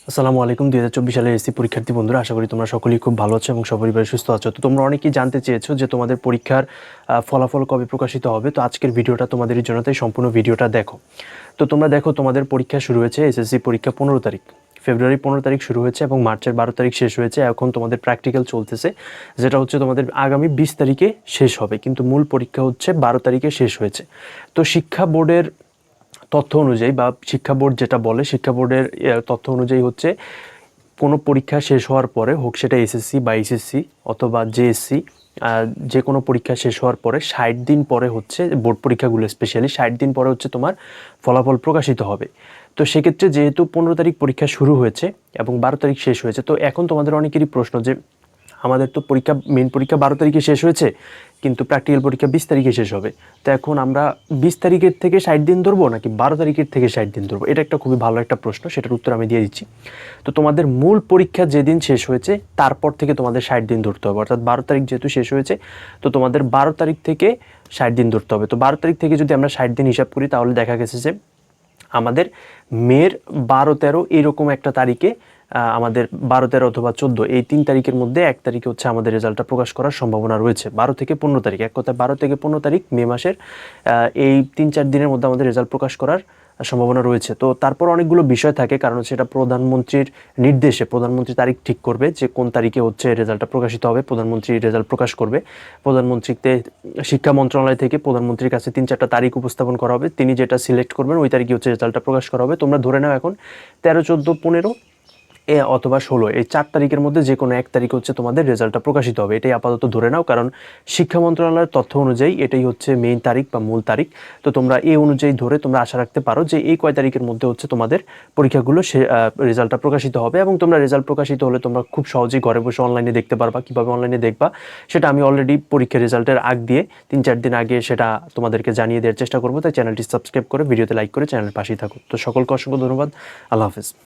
আসসালামু আলাইকুম। 2024 সালের এসএসসি পরীক্ষার্থী বন্ধুরা, আশা করি তোমরা সকলেই খুব ভালো আছো এবং সপরিবারে সুস্থ আছো। তো তোমরা অনেকেই জানতে চেয়েছো যে তোমাদের পরীক্ষার ফলাফল কবে প্রকাশিত হবে। তো আজকের ভিডিওটা তোমাদের জন্য, তাই সম্পূর্ণ ভিডিওটা দেখো। তো তোমরা দেখো, তোমাদের পরীক্ষা শুরু হয়েছে, এসএসসি পরীক্ষা 15 তারিখ, ফেব্রুয়ারি 15 তারিখ শুরু হয়েছে এবং মার্চের 12 তারিখ শেষ হয়েছে। এখন তোমাদের প্র্যাকটিক্যাল চলতেছে, যেটা হচ্ছে তোমাদের আগামী 20 তারিখে শেষ হবে, কিন্তু মূল পরীক্ষা হচ্ছে 12 তারিখে শেষ হয়েছে। তো শিক্ষা বোর্ডের তথ্য অনুযায়ী, বা শিক্ষা বোর্ড যেটা বলে, শিক্ষা বোর্ডের তথ্য অনুযায়ী হচ্ছে কোনো পরীক্ষা শেষ হওয়ার পরে, হোক সেটা এসএসসি বা এইচএসসি অথবা জেএসসি, যে কোনো পরীক্ষা শেষ হওয়ার পরে 60 দিন পরে হচ্ছে, বোর্ড পরীক্ষাগুলো স্পেশালি 60 দিন পরে হচ্ছে তোমার ফলাফল প্রকাশিত হবে। তো সেক্ষেত্রে যেহেতু 15 তারিখ পরীক্ষা শুরু হয়েছে এবং 12 তারিখ শেষ হয়েছে, তো এখন তোমাদের অনেকেরই প্রশ্ন যে আমাদের তো পরীক্ষা, মেন পরীক্ষা 12 তারিখে শেষ হয়েছে, কিন্তু প্র্যাকটিক্যাল পরীক্ষা 20 তারিখে শেষ হবে। তো এখন আমরা 20 তারিখের থেকে 60 দিন ধরবো নাকি 12 তারিখের থেকে 60 দিন ধরবো? এটা একটা খুবই ভালো একটা প্রশ্ন, সেটার উত্তর আমি দিয়ে দিচ্ছি। তো তোমাদের মূল পরীক্ষা যেদিন শেষ হয়েছে তারপর থেকে তোমাদের 60 দিন ধরতে হবে, অর্থাৎ 12 তারিখ যেহেতু শেষ হয়েছে, তো তোমাদের 12 তারিখ থেকে 60 দিন ধরতে হবে। তো 12 তারিখ থেকে যদি আমরা 60 দিন হিসাব করি, তাহলে দেখা গেছে যে আমাদের মের 12-13 এইরকম একটা তারিখে, আমাদের 12-13 অথবা 14, এই 3 তারিখের মধ্যে 1 তারিখে হচ্ছে আমাদের রেজাল্টটা প্রকাশ করার সম্ভাবনা রয়েছে। 12 থেকে 15 তারিখ, এক কথায় 12 থেকে 15 তারিখ মে মাসের এই 3-4 দিনের মধ্যে আমাদের রেজাল্ট প্রকাশ করার সম্ভাবনা রয়েছে। তো তারপর অনেকগুলো বিষয় থাকে, কারণ সেটা প্রধানমন্ত্রীর নির্দেশে প্রধানমন্ত্রী তারিখ ঠিক করবে যে কোন তারিখে হচ্ছে রেজাল্টটা প্রকাশিত হবে। প্রধানমন্ত্রী রেজাল্ট প্রকাশ করবে, প্রধানমন্ত্রীতে শিক্ষা মন্ত্রণালয় থেকে প্রধানমন্ত্রীর কাছে 3-4টা তারিখ উপস্থাপন করা হবে, তিনি যেটা সিলেক্ট করবেন ওই তারিখে হচ্ছে রেজাল্টটা প্রকাশ করা হবে। তোমরা ধরে নাও এখন 13, 14, 15 অথবা 16, এই 4 তারিখের মধ্যে যে কোনো 1 তারিখ হচ্ছে তোমাদের রেজাল্টটা প্রকাশিত হবে, এটাই আপাতত ধরে নাও, কারণ শিক্ষা মন্ত্রণালয়ের তথ্য অনুযায়ী এটাই হচ্ছে মেইন তারিখ বা মূল তারিখ। তো তোমরা এই অনুযায়ী ধরে তোমরা আশা রাখতে পারো যে এই কয় তারিখের মধ্যে হচ্ছে তোমাদের পরীক্ষাগুলো রেজাল্টটা প্রকাশিত হবে। এবং তোমরা রেজাল্ট প্রকাশিত হলে তোমরা খুব সহজেই ঘরে বসে অনলাইনে দেখতে পারবা। কীভাবে অনলাইনে দেখবা সেটা আমি অলরেডি পরীক্ষার রেজাল্টের আগ দিয়ে 3-4 দিন আগে সেটা তোমাদেরকে জানিয়ে দেওয়ার চেষ্টা করবো। তাই চ্যানেলটি সাবস্ক্রাইব করে, ভিডিওতে লাইক করে চ্যানেলের পাশেই থাকো। তো সকলকে অসংখ্য ধন্যবাদ। আল্লাহ হাফেজ।